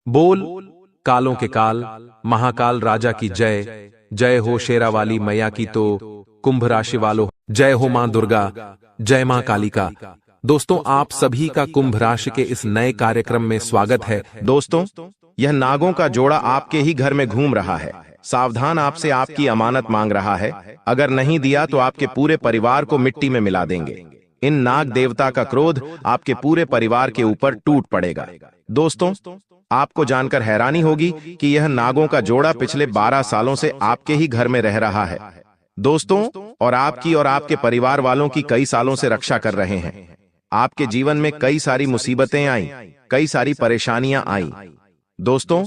बोल कालों के काल महाकाल राजा की जय। जय हो शेरावाली मैया की तो कुंभ राशि वालों जय हो मां दुर्गा, जय मां कालिका। दोस्तों, आप सभी का कुंभ राशि के इस नए कार्यक्रम में स्वागत है। दोस्तों, यह नागों का जोड़ा आपके ही घर में घूम रहा है। सावधान, आपसे आपकी अमानत मांग रहा है। अगर नहीं दिया तो आपके पूरे परिवार को मिट्टी में मिला देंगे। इन नाग देवता का क्रोध आपके पूरे परिवार के ऊपर टूट पड़ेगा। दोस्तों, आपको जानकर हैरानी होगी कि यह नागों का जोड़ा पिछले 12 सालों से आपके ही घर में रह रहा है। दोस्तों, और आपकी और आपके परिवार वालों की कई सालों से रक्षा कर रहे हैं। आपके जीवन में कई सारी मुसीबतें आई, कई सारी परेशानियां आई। दोस्तों,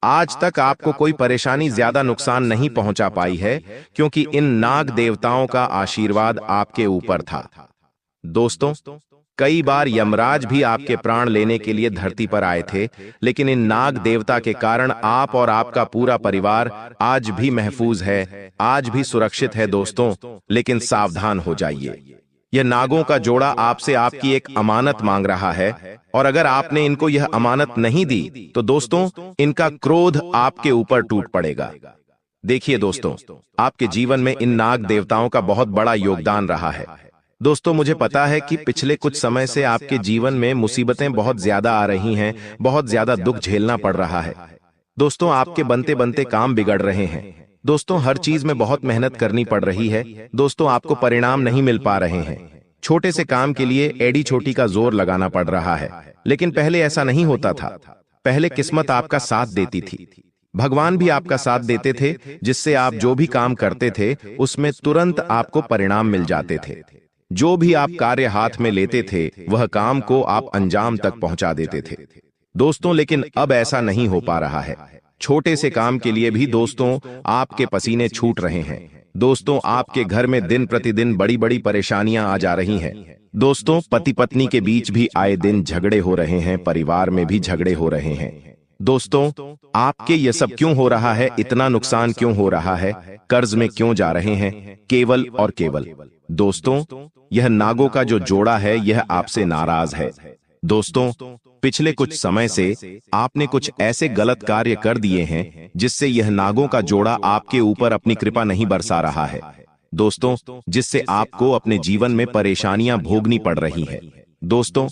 आज तक आपको कोई परेशानी ज्यादा नुकसान नहीं पहुंचा पाई है, क्योंकि इन नाग देवताओं का आशीर्वाद आपके ऊपर था। दोस्तों, कई बार यमराज भी आपके प्राण लेने के लिए धरती पर आए थे, लेकिन इन नाग देवता के कारण आप और आपका पूरा परिवार आज भी महफूज है, आज भी सुरक्षित है। दोस्तों, लेकिन सावधान हो जाइए। यह नागों का जोड़ा आपसे आपकी एक अमानत मांग रहा है, और अगर आपने इनको यह अमानत नहीं दी तो दोस्तों, इनका क्रोध आपके ऊपर टूट पड़ेगा। देखिए दोस्तों, आपके जीवन में इन नाग देवताओं का बहुत बड़ा योगदान रहा है। दोस्तों, मुझे पता है कि पिछले कुछ समय से आपके जीवन में मुसीबतें बहुत ज्यादा आ रही हैं, बहुत ज्यादा दुख झेलना पड़ रहा है। दोस्तों, आपके बनते बनते काम बिगड़ रहे हैं। दोस्तों, हर चीज में बहुत मेहनत करनी पड़ रही है। दोस्तों, आपको परिणाम नहीं मिल पा रहे हैं। छोटे से काम के लिए एड़ी छोटी का जोर लगाना पड़ रहा है, लेकिन पहले ऐसा नहीं होता था। पहले किस्मत आपका साथ देती थी, भगवान भी आपका साथ देते थे, जिससे आप जो भी काम करते थे उसमें तुरंत आपको परिणाम मिल जाते थे। जो भी आप कार्य हाथ में लेते थे वह काम को आप अंजाम तक पहुंचा देते थे। दोस्तों, लेकिन अब ऐसा नहीं हो पा रहा है। छोटे से काम के लिए भी दोस्तों आपके पसीने छूट रहे हैं। दोस्तों, आपके घर में दिन प्रतिदिन बड़ी बड़ी परेशानियां आ जा रही हैं। दोस्तों, पति पत्नी के बीच भी आए दिन झगड़े हो रहे हैं, परिवार में भी झगड़े हो रहे हैं। दोस्तों, आपके ये सब क्यों हो रहा है? इतना नुकसान क्यों हो रहा है? कर्ज में क्यों जा रहे हैं? केवल और केवल दोस्तों, यह नागों का जो जोड़ा है यह आपसे नाराज है। दोस्तों, पिछले कुछ समय से आपने कुछ ऐसे गलत कार्य कर दिए हैं जिससे यह नागों का जोड़ा आपके ऊपर अपनी कृपा नहीं बरसा रहा है। दोस्तों, जिससे आपको अपने जीवन में परेशानियां भोगनी पड़ रही है। दोस्तों,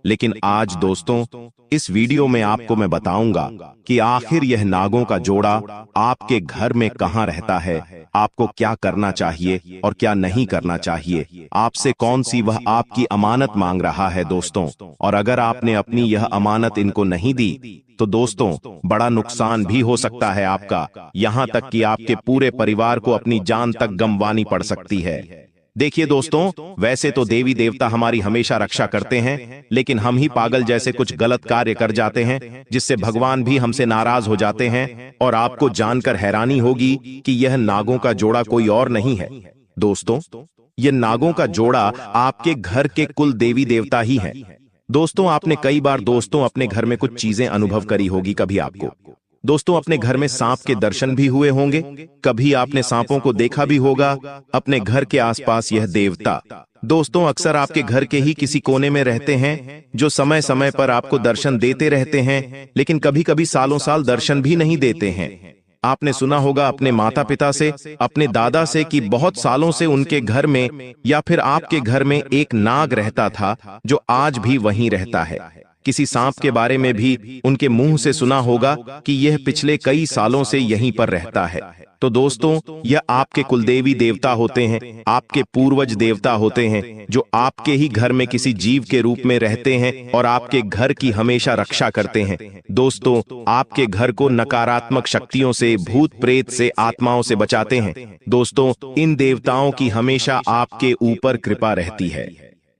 लेकिन आज दोस्तों इस वीडियो में आपको मैं बताऊंगा कि आखिर यह नागों का जोड़ा आपके घर में कहां रहता है, आपको क्या करना चाहिए और क्या नहीं करना चाहिए, आपसे कौन सी वह आपकी अमानत मांग रहा है। दोस्तों, और अगर आपने अपनी यह अमानत इनको नहीं दी तो दोस्तों बड़ा नुकसान भी हो सकता है आपका, यहां तक कि आपके पूरे परिवार को अपनी जान तक गंवानी पड़ सकती है। देखिए दोस्तों, वैसे तो देवी देवता हमारी हमेशा रक्षा करते हैं, लेकिन हम ही पागल जैसे कुछ गलत कार्य कर जाते हैं, जिससे भगवान भी हमसे नाराज हो जाते हैं। और आपको जानकर हैरानी होगी कि यह नागों का जोड़ा कोई और नहीं है। दोस्तों, यह नागों का जोड़ा आपके घर के कुल देवी देवता ही है। दोस्तों, आपने कई बार दोस्तों अपने घर में कुछ चीजें अनुभव करी होगी। कभी आपको दोस्तों अपने घर में सांप के दर्शन भी हुए होंगे, कभी आपने सांपों को देखा भी होगा अपने घर के आसपास। यह देवता दोस्तों अक्सर आपके घर के ही किसी कोने में रहते हैं, जो समय समय पर आपको दर्शन देते रहते हैं, लेकिन कभी कभी सालों साल दर्शन भी नहीं देते हैं। आपने सुना होगा अपने माता पिता से, अपने दादा से कि बहुत सालों से उनके घर में या फिर आपके घर में एक नाग रहता था, जो आज भी वहीं रहता है। किसी सांप के बारे में भी उनके मुंह से सुना होगा कि यह पिछले कई सालों से यहीं पर रहता है। तो दोस्तों, यह आपके कुलदेवी देवता होते हैं, आपके पूर्वज देवता होते हैं, जो आपके ही घर में किसी जीव के रूप में रहते हैं और आपके घर की हमेशा रक्षा करते हैं। दोस्तों, आपके घर को नकारात्मक शक्तियों से, भूत प्रेत से, आत्माओं से बचाते हैं। दोस्तों, इन देवताओं की हमेशा आपके ऊपर कृपा रहती है।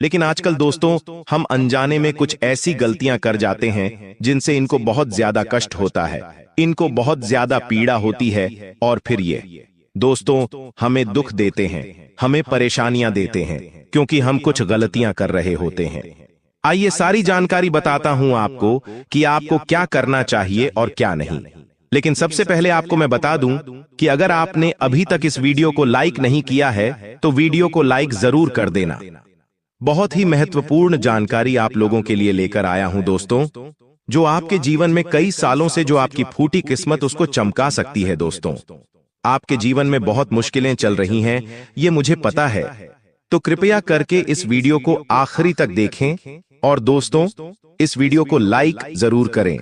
लेकिन आजकल दोस्तों हम अनजाने में कुछ ऐसी गलतियां कर जाते हैं जिनसे इनको बहुत ज्यादा कष्ट होता है, इनको बहुत ज्यादा पीड़ा होती है, और फिर ये दोस्तों हमें दुख देते हैं, हमें परेशानियां देते हैं, क्योंकि हम कुछ गलतियां कर रहे होते हैं। आइए सारी जानकारी बताता हूं आपको कि आपको क्या करना चाहिए और क्या नहीं। लेकिन सबसे पहले आपको मैं बता दूं कि अगर आपने अभी तक इस वीडियो को लाइक नहीं किया है तो वीडियो को लाइक जरूर कर देना। बहुत ही महत्वपूर्ण जानकारी आप लोगों के लिए लेकर आया हूं दोस्तों। जो आपके जीवन में कई सालों से जो आपकी फूटी किस्मत उसको चमका सकती है। दोस्तों, आपके जीवन में बहुत मुश्किलें चल रही हैं, ये मुझे पता है, तो कृपया करके इस वीडियो को आखिरी तक देखें और दोस्तों इस वीडियो को लाइक जरूर करें।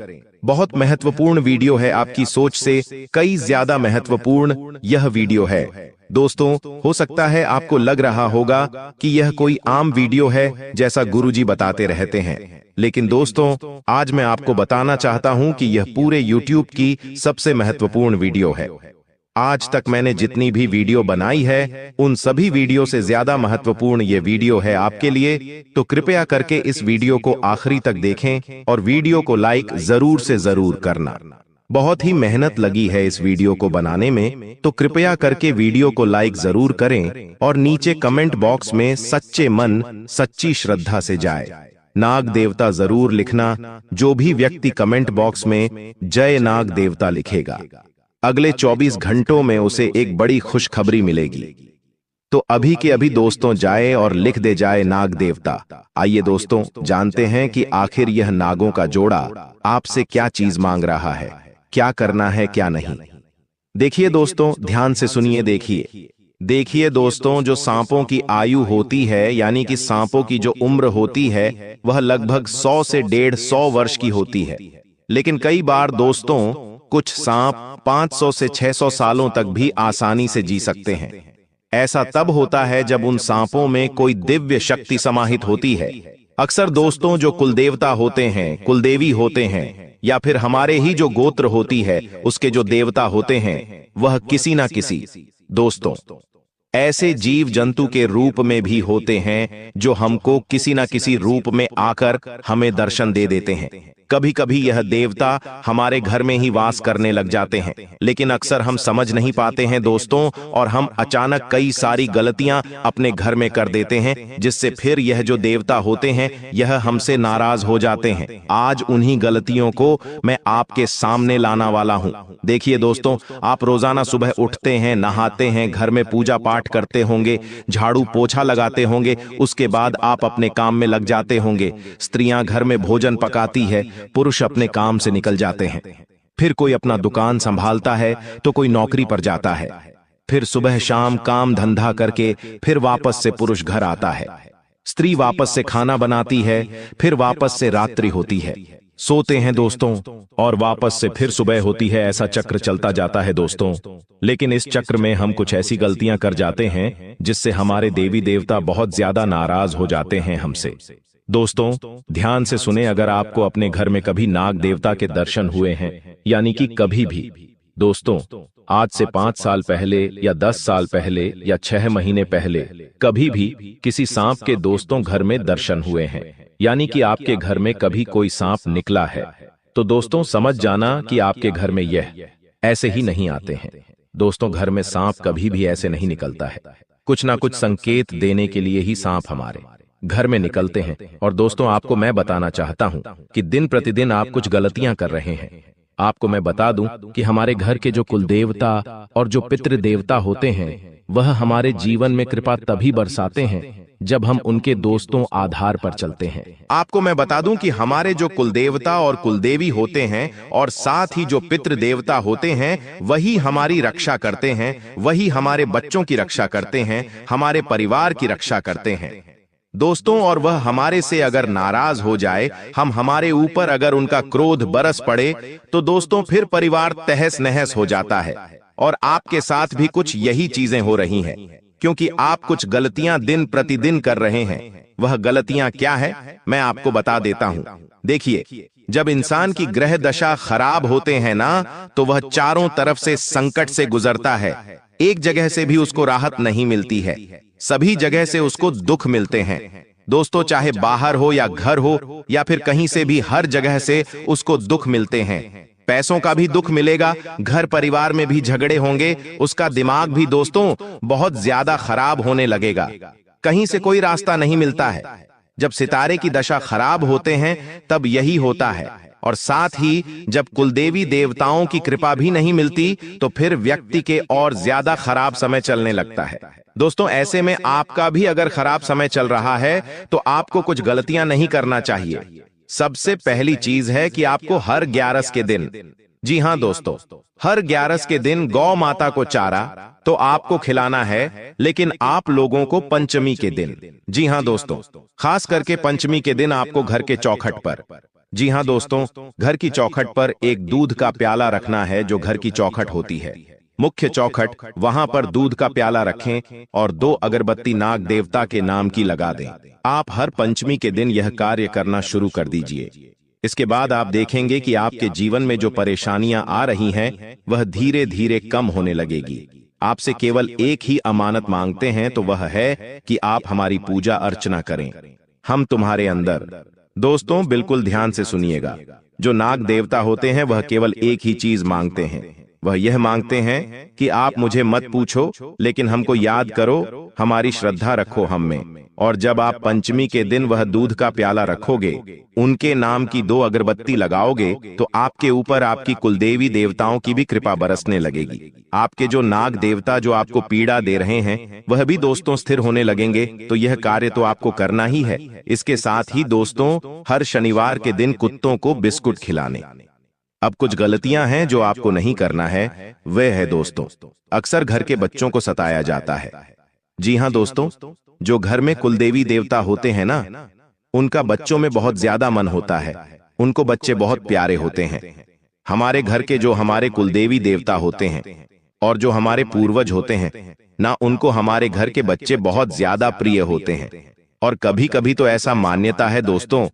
बहुत महत्वपूर्ण वीडियो है, आपकी सोच से कई ज्यादा महत्वपूर्ण यह वीडियो है। दोस्तों, हो सकता है आपको लग रहा होगा कि यह कोई आम वीडियो है जैसा गुरुजी बताते रहते हैं, लेकिन दोस्तों आज मैं आपको बताना चाहता हूं कि यह पूरे YouTube की सबसे महत्वपूर्ण वीडियो है। आज तक मैंने जितनी भी वीडियो बनाई है उन सभी वीडियो से ज्यादा महत्वपूर्ण ये वीडियो है आपके लिए, तो कृपया करके इस वीडियो को आखिरी तक देखें और वीडियो को लाइक जरूर से जरूर करना। बहुत ही मेहनत लगी है इस वीडियो को बनाने में, तो कृपया करके वीडियो को लाइक जरूर करें और नीचे कमेंट बॉक्स में सच्चे मन सच्ची श्रद्धा से जाए नाग देवता जरूर लिखना। जो भी व्यक्ति कमेंट बॉक्स में जय नाग देवता लिखेगा अगले 24 घंटों में उसे एक बड़ी खुशखबरी मिलेगी। तो अभी के अभी दोस्तों जाए और लिख दे जाए नाग देवता। आइए दोस्तों जानते हैं कि आखिर यह नागों का जोड़ा आपसे क्या चीज मांग रहा है, क्या करना है क्या नहीं। देखिए दोस्तों, ध्यान से सुनिए, देखिए दोस्तों, जो सांपों की आयु होती है यानी कि सांपों की जो उम्र होती है वह लगभग 100 से 150 वर्ष की होती है, लेकिन कई बार दोस्तों कुछ सांप 500 से 600 सालों तक भी आसानी से जी सकते हैं। ऐसा तब होता है जब उन सांपों में कोई दिव्य शक्ति समाहित होती है। अक्सर दोस्तों जो कुलदेवता होते हैं, कुलदेवी होते हैं, या फिर हमारे ही जो गोत्र होती है उसके जो देवता होते हैं, वह किसी ना किसी दोस्तों ऐसे जीव जंतु के रूप में भी होते हैं जो हमको किसी ना किसी रूप में आकर हमें दर्शन दे देते हैं। कभी कभी यह देवता हमारे घर में ही वास करने लग जाते हैं, लेकिन अक्सर हम समझ नहीं पाते हैं दोस्तों, और हम अचानक कई सारी गलतियां अपने घर में कर देते हैं, जिससे फिर यह जो देवता होते हैं यह हमसे नाराज हो जाते हैं। आज उन्हीं गलतियों को मैं आपके सामने लाना वाला हूं। देखिए दोस्तों, आप रोजाना सुबह उठते हैं, नहाते हैं, घर में पूजा पाठ करते होंगे, झाड़ू पोछा लगाते होंगे, उसके बाद आप अपने काम में लग जाते होंगे। स्त्रियां घर में भोजन पकाती है, पुरुष अपने काम से निकल जाते हैं, फिर कोई अपना दुकान संभालता है तो कोई नौकरी पर जाता है, फिर सुबह शाम काम धंधा करके फिर वापस से पुरुष घर आता है, स्त्री वापस से खाना बनाती है, फिर वापस से रात्रि होती है, सोते हैं दोस्तों, और वापस से फिर सुबह होती है। ऐसा चक्र चलता जाता है दोस्तों, लेकिन इस चक्र में हम कुछ ऐसी गलतियां कर जाते हैं जिससे हमारे देवी देवता बहुत ज्यादा नाराज हो जाते हैं हमसे। दोस्तों ध्यान से सुने, अगर आपको अपने घर में कभी नाग देवता के दर्शन हुए हैं, यानी कि कभी भी दोस्तों आज से 5 साल पहले या 10 साल पहले या 6 महीने पहले कभी भी किसी सांप के दोस्तों घर में दर्शन हुए हैं, यानी कि आपके घर में कभी कोई सांप निकला है, तो दोस्तों समझ जाना कि आपके घर में यह ऐसे ही नहीं आते हैं। दोस्तों घर में सांप कभी भी ऐसे नहीं निकलता है, कुछ ना कुछ संकेत देने के लिए ही सांप हमारे घर में निकलते हैं। और दोस्तों आपको मैं बताना चाहता हूं कि दिन प्रतिदिन आप कुछ गलतियां कर रहे हैं। आपको मैं बता दूं कि हमारे घर के जो कुलदेवता और जो पितृ देवता होते हैं वह हमारे जीवन में कृपा तभी बरसाते हैं जब हम उनके दोस्तों आधार पर चलते हैं। आपको मैं बता दूं कि हमारे जो कुलदेवता और कुलदेवी होते हैं और साथ ही जो पितृ देवता होते हैं वही हमारी रक्षा करते हैं, वही हमारे बच्चों की रक्षा करते हैं, हमारे परिवार की रक्षा करते हैं दोस्तों। और वह हमारे से अगर नाराज हो जाए, हम हमारे ऊपर अगर उनका क्रोध बरस पड़े, तो दोस्तों फिर परिवार तहस नहस हो जाता है। और आपके साथ भी कुछ यही चीजें हो रही हैं, क्योंकि आप कुछ गलतियां दिन प्रतिदिन कर रहे हैं। वह गलतियां क्या है मैं आपको बता देता हूं। देखिए, जब इंसान की ग्रह दशा खराब होते हैं ना, तो वह चारों तरफ से संकट से गुजरता है। एक जगह से भी उसको राहत नहीं मिलती है, सभी जगह से उसको दुख मिलते हैं दोस्तों, चाहे बाहर हो या घर हो या फिर कहीं से भी, हर जगह से उसको दुख मिलते हैं। पैसों का भी दुख मिलेगा, घर परिवार में भी झगड़े होंगे, उसका दिमाग भी दोस्तों बहुत ज्यादा खराब होने लगेगा, कहीं से कोई रास्ता नहीं मिलता है। जब सितारे की दशा खराब होते हैं तब यही होता है। और साथ ही जब कुलदेवी देवताओं की कृपा भी नहीं मिलती तो फिर व्यक्ति के और ज्यादा खराब समय चलने लगता है दोस्तों। ऐसे में आपका भी अगर खराब समय चल रहा है तो आपको कुछ गलतियां नहीं करना चाहिए। सबसे पहली चीज है कि आपको हर 11 के दिन, जी हां दोस्तों, हर 11 के दिन गौ माता को चारा तो आपको खिलाना है, लेकिन आप लोगों को पंचमी के दिन, जी हां दोस्तों, खास करके पंचमी के दिन आपको घर के चौखट पर, जी हां दोस्तों, घर की चौखट पर एक दूध का प्याला रखना है। जो घर की चौखट होती है, मुख्य चौखट, वहां पर दूध का प्याला रखें और 2 अगरबत्ती नाग देवता के नाम की लगा दें। आप हर पंचमी के दिन यह कार्य करना शुरू कर दीजिए। इसके बाद आप देखेंगे कि आपके जीवन में जो परेशानियां आ रही हैं वह धीरे धीरे कम होने लगेगी। आपसे केवल एक ही अमानत मांगते हैं, तो वह है कि आप हमारी पूजा अर्चना करें। हम तुम्हारे अंदर, दोस्तों बिल्कुल ध्यान से सुनिएगा, जो नाग देवता होते हैं वह केवल एक ही चीज मांगते हैं। वह यह मांगते हैं कि आप मुझे मत पूछो, लेकिन हमको याद करो, हमारी श्रद्धा रखो हम में। और जब आप पंचमी के दिन वह दूध का प्याला रखोगे, उनके नाम की 2 अगरबत्ती लगाओगे, तो आपके ऊपर आपकी कुलदेवी देवताओं की भी कृपा बरसने लगेगी। आपके जो नाग देवता जो आपको पीड़ा दे रहे हैं वह भी दोस्तों स्थिर होने लगेंगे। तो यह कार्य तो आपको करना ही है। इसके साथ ही दोस्तों, हर शनिवार के दिन कुत्तों को बिस्कुट खिलाने। अब कुछ गलतियां हैं जो आपको नहीं करना है, वह है दोस्तों, अक्सर घर के बच्चों को सताया जाता है। जी हां दोस्तों, जो घर में कुलदेवी देवता होते हैं ना, उनका बच्चों में बहुत ज्यादा मन होता है। उनको बच्चे बहुत प्यारे होते हैं। हमारे घर के जो हमारे कुलदेवी देवता होते हैं और जो हमारे पूर्वज होते हैं ना, उनको हमारे घर के बच्चे बहुत ज्यादा प्रिय होते हैं। और कभी कभी तो ऐसा मान्यता है दोस्तों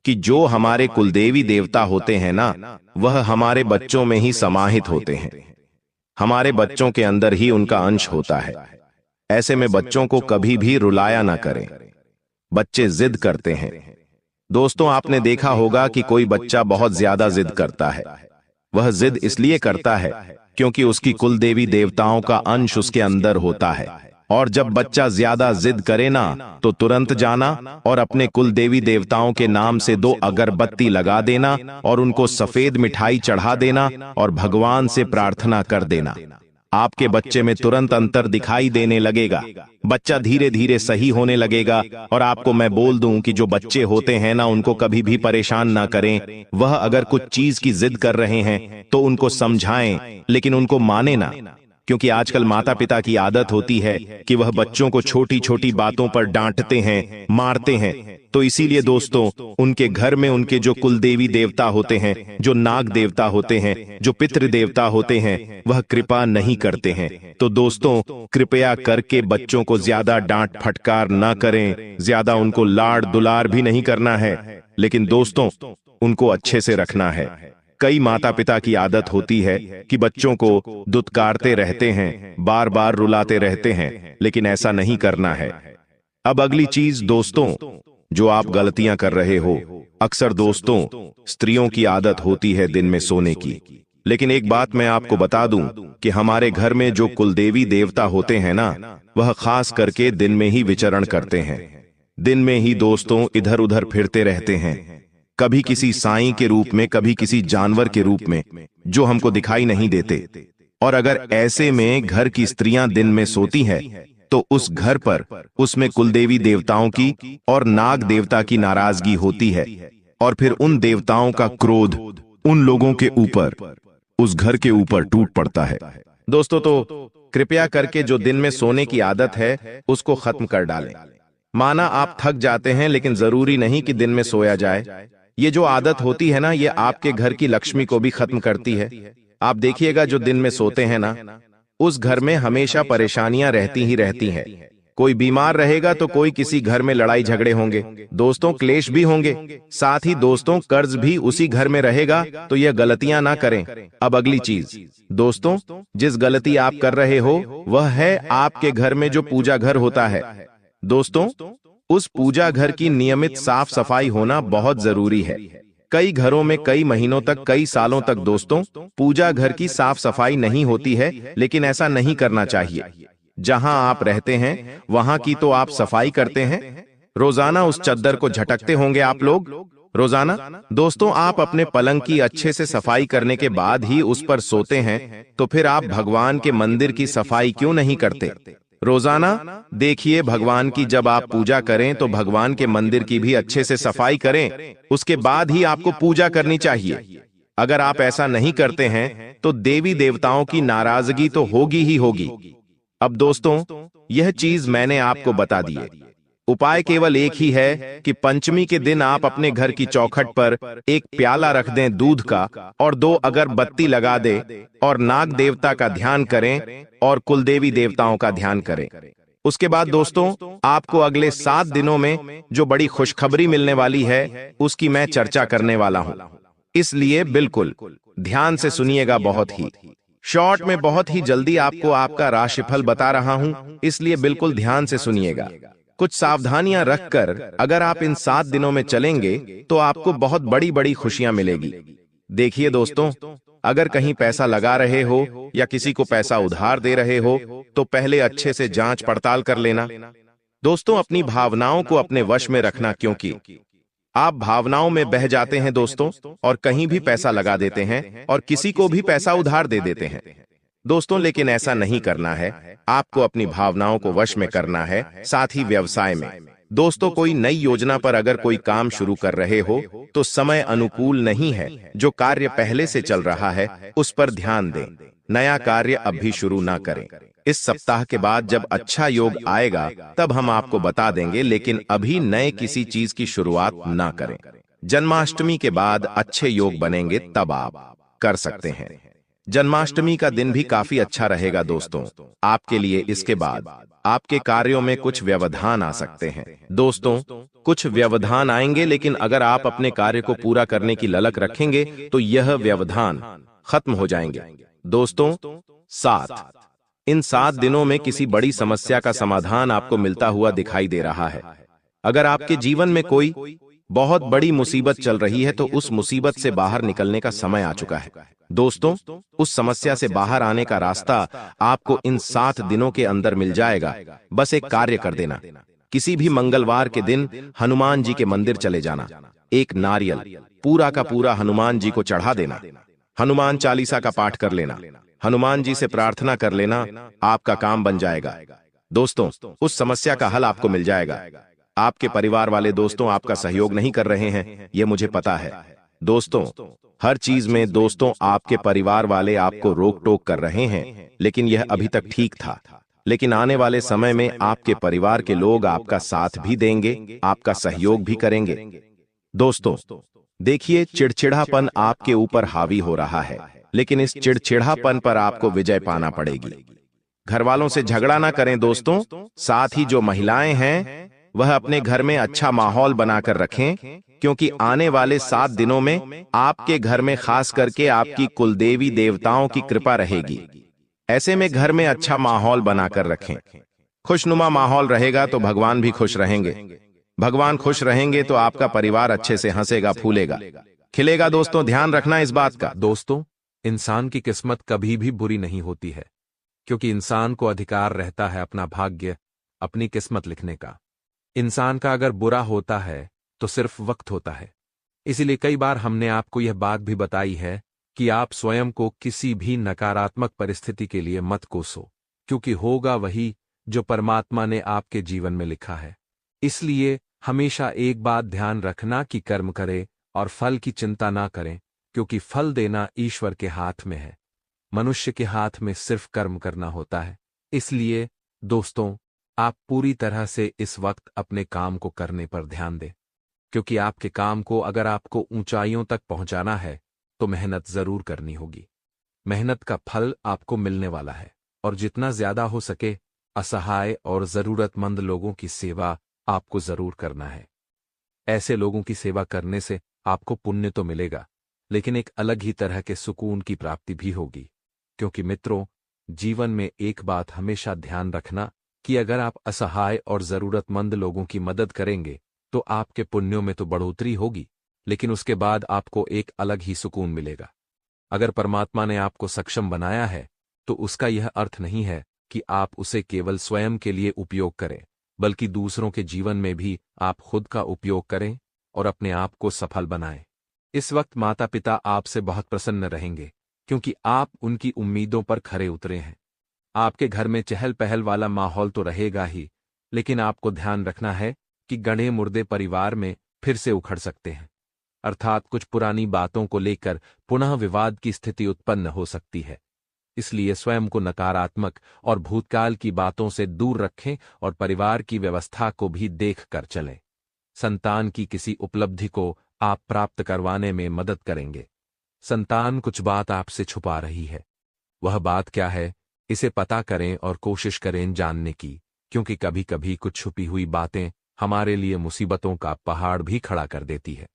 कि जो हमारे कुलदेवी देवता होते हैं ना, वह हमारे बच्चों में ही समाहित होते हैं। हमारे बच्चों के अंदर ही उनका अंश होता है। ऐसे में बच्चों को कभी भी रुलाया ना करें। बच्चे जिद करते हैं। दोस्तों आपने देखा होगा कि कोई बच्चा बहुत ज्यादा जिद करता है। वह जिद इसलिए करता है क्योंकि उसकी कुलदेवी देवताओं का अंश उसके अंदर होता है। और जब बच्चा ज्यादा जिद करे ना, तो तुरंत जाना और अपने कुल देवी देवताओं के नाम से 2 अगरबत्ती लगा देना और उनको सफेद मिठाई चढ़ा देना और भगवान से प्रार्थना कर देना। आपके बच्चे में तुरंत अंतर दिखाई देने लगेगा। बच्चा धीरे धीरे सही होने लगेगा। और आपको मैं बोल दूं कि जो बच्चे होते हैं ना, उनको कभी भी परेशान ना करें। वह अगर कुछ चीज की जिद कर रहे हैं तो उनको समझाएं, लेकिन उनको माने ना। क्योंकि आजकल माता पिता की आदत होती है कि वह बच्चों को छोटी छोटी बातों पर डांटते हैं, मारते हैं। तो इसीलिए दोस्तों, उनके घर में उनके जो कुलदेवी देवता होते हैं, जो नाग देवता होते हैं, जो पितृ देवता होते हैं, वह कृपा नहीं करते हैं। तो दोस्तों, कृपया करके बच्चों को ज्यादा डांट फटकार ना करें, ज्यादा उनको लाड़ दुलार भी नहीं करना है, लेकिन दोस्तों उनको अच्छे से रखना है। कई माता पिता की आदत होती है कि बच्चों को दुत्कारते रहते हैं, बार बार रुलाते रहते हैं, लेकिन ऐसा नहीं करना है। अब अगली चीज दोस्तों, जो आप गलतियां कर रहे हो, अक्सर दोस्तों स्त्रियों की आदत होती है दिन में सोने की। लेकिन एक बात मैं आपको बता दूं कि हमारे घर में जो कुलदेवी देवता होते हैं ना, वह खास करके दिन में ही विचरण करते हैं। दिन में ही दोस्तों इधर उधर फिरते रहते हैं, कभी किसी साईं के रूप में, कभी किसी जानवर के रूप में, जो हमको दिखाई नहीं देते। और अगर ऐसे में घर की स्त्रियां दिन में सोती हैं, तो उस घर पर उसमें कुलदेवी देवताओं की और नाग देवता की नाराजगी होती है। और फिर उन देवताओं का क्रोध उन लोगों के ऊपर, उस घर के ऊपर टूट पड़ता है। दोस्तों तो कृपया करके जो दिन में सोने की आदत है उसको खत्म कर डालें। माना आप थक जाते हैं, लेकिन जरूरी नहीं कि दिन में सोया जाए। ये जो आदत होती है ना, ये आपके घर की लक्ष्मी को भी खत्म करती है। आप देखिएगा जो दिन में सोते हैं ना, उस घर में हमेशा परेशानियां रहती ही रहती हैं। कोई बीमार रहेगा तो कोई किसी घर में लड़ाई झगड़े होंगे, दोस्तों क्लेश भी होंगे, साथ ही दोस्तों कर्ज भी उसी घर में रहेगा। तो यह गलतियां ना करें। अब अगली चीज दोस्तों, जिस गलती आप कर रहे हो वह है आपके घर में जो पूजा घर होता है। दोस्तों उस पूजा घर की नियमित साफ सफाई होना बहुत जरूरी है। कई घरों में कई महीनों तक, कई सालों तक दोस्तों पूजा घर की साफ सफाई नहीं होती है, लेकिन ऐसा नहीं करना चाहिए। जहां आप रहते हैं वहां की तो आप सफाई करते हैं, रोजाना उस चद्दर को झटकते होंगे आप लोग रोजाना। दोस्तों आप अपने पलंग की अच्छे से सफाई करने के बाद ही उस पर सोते हैं, तो फिर आप भगवान के मंदिर की सफाई क्यों नहीं करते? रोजाना देखिए भगवान की जब आप पूजा करें तो भगवान के मंदिर की भी अच्छे से सफाई करें, उसके बाद ही आपको पूजा करनी चाहिए। अगर आप ऐसा नहीं करते हैं तो देवी देवताओं की नाराजगी तो होगी ही होगी। अब दोस्तों, यह चीज मैंने आपको बता दी है। उपाय केवल एक ही है कि पंचमी के दिन आप अपने घर की चौखट पर एक प्याला रख दें दूध का और 2 अगरबत्ती लगा दें और नाग देवता का ध्यान करें और कुलदेवी देवताओं का ध्यान करें। उसके बाद दोस्तों, आपको अगले 7 दिनों में जो बड़ी खुशखबरी मिलने वाली है उसकी मैं चर्चा करने वाला हूं, इसलिए बिल्कुल ध्यान से सुनिएगा। बहुत ही शॉर्ट में बहुत ही जल्दी आपको आपका राशिफल बता रहा हूं, इसलिए बिल्कुल ध्यान से सुनिएगा। कुछ सावधानियां रखकर अगर आप इन 7 दिनों में चलेंगे तो आपको बहुत बड़ी बड़ी खुशियां मिलेगी। देखिए दोस्तों, अगर कहीं पैसा लगा रहे हो या किसी को पैसा उधार दे रहे हो तो पहले अच्छे से जांच पड़ताल कर लेना। दोस्तों, अपनी भावनाओं को अपने वश में रखना, क्योंकि आप भावनाओं में बह जाते हैं दोस्तों और कहीं भी पैसा लगा देते हैं और किसी को भी पैसा उधार दे देते हैं दोस्तों। लेकिन ऐसा नहीं करना है, आपको अपनी भावनाओं को वश में करना है। साथ ही व्यवसाय में दोस्तों, कोई नई योजना पर अगर कोई काम शुरू कर रहे हो तो समय अनुकूल नहीं है। जो कार्य पहले से चल रहा है उस पर ध्यान दें, नया कार्य अभी शुरू ना करें। इस सप्ताह के बाद जब अच्छा योग आएगा तब हम आपको बता देंगे, लेकिन अभी नए किसी चीज की शुरुआत ना करें। जन्माष्टमी के बाद अच्छे योग बनेंगे तब आप कर सकते हैं। जन्माष्टमी का दिन भी काफी अच्छा रहेगा दोस्तों आपके लिए। इसके बाद आपके कार्यों में कुछ व्यवधान आ सकते हैं दोस्तों, कुछ व्यवधान आएंगे, लेकिन अगर आप अपने कार्य को पूरा करने की ललक रखेंगे तो यह व्यवधान खत्म हो जाएंगे दोस्तों। इन 7 दिनों में किसी बड़ी समस्या का समाधान आपको मिलता हुआ दिखाई दे रहा है। अगर आपके जीवन में कोई बहुत बड़ी मुसीबत चल रही है तो उस मुसीबत से बाहर निकलने का समय आ चुका है दोस्तों। उस समस्या से बाहर आने का रास्ता आपको इन 7 दिनों के अंदर मिल जाएगा। बस एक कार्य कर देना, किसी भी मंगलवार के दिन हनुमान जी के मंदिर चले जाना, एक नारियल पूरा का पूरा हनुमान जी को चढ़ा देना, हनुमान चालीसा का पाठ कर लेना, हनुमान जी से प्रार्थना कर लेना, आपका काम बन जाएगा दोस्तों। उस समस्या का हल आपको मिल जाएगा। आपके परिवार वाले दोस्तों आपका सहयोग नहीं कर रहे हैं, यह मुझे पता है दोस्तों। हर चीज में दोस्तों आपके परिवार वाले आपको रोक टोक कर रहे हैं, लेकिन यह अभी तक ठीक था। लेकिन आने वाले समय में आपके परिवार के लोग आपका साथ भी देंगे, आपका सहयोग भी करेंगे दोस्तों। देखिए, चिड़चिड़ापन आपके ऊपर हावी हो रहा है, लेकिन इस चिड़चिड़ापन पर आपको विजय पाना पड़ेगी। घर वालों से झगड़ा ना करें दोस्तों। साथ ही जो महिलाएं हैं वह अपने घर में अच्छा माहौल बनाकर रखें, क्योंकि आने वाले 7 दिनों में आपके घर में खास करके आपकी कुलदेवी देवताओं की कृपा रहेगी। ऐसे में घर में अच्छा माहौल बनाकर रखें। खुशनुमा माहौल रहेगा तो भगवान भी खुश रहेंगे। भगवान खुश रहेंगे तो आपका परिवार अच्छे से हंसेगा, फूलेगा, खिलेगा दोस्तों। ध्यान रखना इस बात का दोस्तों, इंसान की किस्मत कभी भी बुरी नहीं होती है, क्योंकि इंसान को अधिकार रहता है अपना भाग्य, अपनी किस्मत लिखने का। इंसान का अगर बुरा होता है तो सिर्फ वक्त होता है। इसीलिए कई बार हमने आपको यह बात भी बताई है कि आप स्वयं को किसी भी नकारात्मक परिस्थिति के लिए मत कोसो, क्योंकि होगा वही जो परमात्मा ने आपके जीवन में लिखा है। इसलिए हमेशा एक बात ध्यान रखना कि कर्म करें और फल की चिंता ना करें, क्योंकि फल देना ईश्वर के हाथ में है, मनुष्य के हाथ में सिर्फ कर्म करना होता है। इसलिए दोस्तों, आप पूरी तरह से इस वक्त अपने काम को करने पर ध्यान दें, क्योंकि आपके काम को अगर आपको ऊंचाइयों तक पहुंचाना है तो मेहनत जरूर करनी होगी। मेहनत का फल आपको मिलने वाला है, और जितना ज्यादा हो सके असहाय और जरूरतमंद लोगों की सेवा आपको जरूर करना है। ऐसे लोगों की सेवा करने से आपको पुण्य तो मिलेगा, लेकिन एक अलग ही तरह के सुकून की प्राप्ति भी होगी। क्योंकि मित्रों, जीवन में एक बात हमेशा ध्यान रखना कि अगर आप असहाय और जरूरतमंद लोगों की मदद करेंगे तो आपके पुण्यों में तो बढ़ोतरी होगी, लेकिन उसके बाद आपको एक अलग ही सुकून मिलेगा। अगर परमात्मा ने आपको सक्षम बनाया है तो उसका यह अर्थ नहीं है कि आप उसे केवल स्वयं के लिए उपयोग करें, बल्कि दूसरों के जीवन में भी आप खुद का उपयोग करें और अपने आप को सफल बनाएं। इस वक्त माता पिता आपसे बहुत प्रसन्न रहेंगे, क्योंकि आप उनकी उम्मीदों पर खरे उतरे हैं। आपके घर में चहल पहल वाला माहौल तो रहेगा ही, लेकिन आपको ध्यान रखना है कि गड़े मुर्दे परिवार में फिर से उखड़ सकते हैं। अर्थात कुछ पुरानी बातों को लेकर पुनः विवाद की स्थिति उत्पन्न हो सकती है। इसलिए स्वयं को नकारात्मक और भूतकाल की बातों से दूर रखें और परिवार की व्यवस्था को भी देख कर चलें। संतान की किसी उपलब्धि को आप प्राप्त करवाने में मदद करेंगे। संतान कुछ बात आपसे छुपा रही है। वह बात क्या है, इसे पता करें और कोशिश करें जानने की, क्योंकि कभी कभी कुछ छुपी हुई बातें हमारे लिए मुसीबतों का पहाड़ भी खड़ा कर देती है।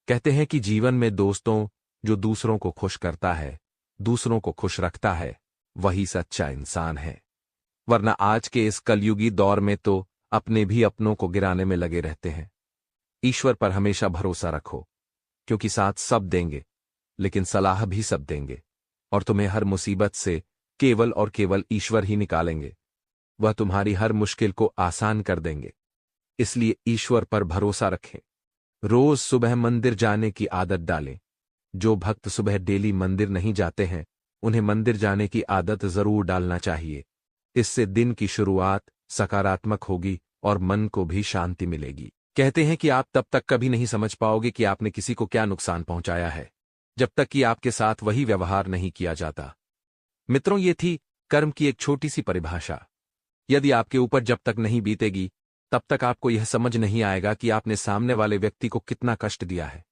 कहते हैं कि जीवन में दोस्तों जो दूसरों को खुश करता है, दूसरों को खुश रखता है, वही सच्चा इंसान है। वरना आज के इस कलयुगी दौर में तो अपने भी अपनों को गिराने में लगे रहते हैं। ईश्वर पर हमेशा भरोसा रखो, क्योंकि साथ सब देंगे, लेकिन सलाह भी सब देंगे, और तुम्हें हर मुसीबत से केवल और केवल ईश्वर ही निकालेंगे। वह तुम्हारी हर मुश्किल को आसान कर देंगे। इसलिए ईश्वर पर भरोसा रखें। रोज सुबह मंदिर जाने की आदत डालें। जो भक्त सुबह डेली मंदिर नहीं जाते हैं, उन्हें मंदिर जाने की आदत जरूर डालना चाहिए। इससे दिन की शुरुआत सकारात्मक होगी और मन को भी शांति मिलेगी। कहते हैं कि आप तब तक कभी नहीं समझ पाओगे कि आपने किसी को क्या नुकसान पहुंचाया है, जब तक कि आपके साथ वही व्यवहार नहीं किया जाता। मित्रों, ये थी कर्म की एक छोटी सी परिभाषा। यदि आपके ऊपर जब तक नहीं बीतेगी, तब तक आपको यह समझ नहीं आएगा कि आपने सामने वाले व्यक्ति को कितना कष्ट दिया है।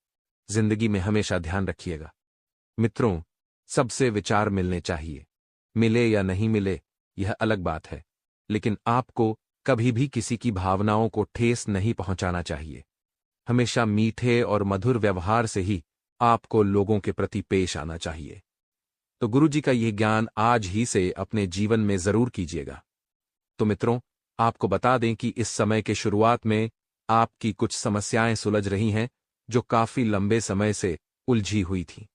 जिंदगी में हमेशा ध्यान रखिएगा मित्रों, सबसे विचार मिलने चाहिए। मिले या नहीं मिले, यह अलग बात है, लेकिन आपको कभी भी किसी की भावनाओं को ठेस नहीं पहुंचाना चाहिए। हमेशा मीठे और मधुर व्यवहार से ही आपको लोगों के प्रति पेश आना चाहिए। तो गुरुजी का यह ज्ञान आज ही से अपने जीवन में जरूर कीजिएगा। तो मित्रों, आपको बता दें कि इस समय के शुरुआत में आपकी कुछ समस्याएं सुलझ रही हैं, जो काफी लंबे समय से उलझी हुई थीं,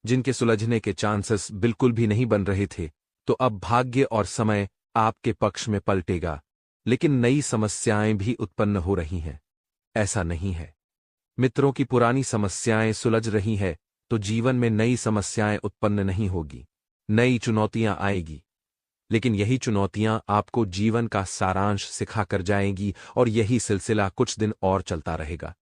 जिनके सुलझने के चांसेस बिल्कुल भी नहीं बन रहे थे। तो अब भाग्य और समय आपके पक्ष में पलटेगा, लेकिन नई समस्याएं भी उत्पन्न हो रही हैं। ऐसा नहीं है मित्रों की पुरानी समस्याएं सुलझ रही है तो जीवन में नई समस्याएं उत्पन्न नहीं होगी, नई चुनौतियां आएगी। लेकिन यही चुनौतियां आपको जीवन का सारांश सिखाकर जाएंगी और यही सिलसिला कुछ दिन और चलता रहेगा।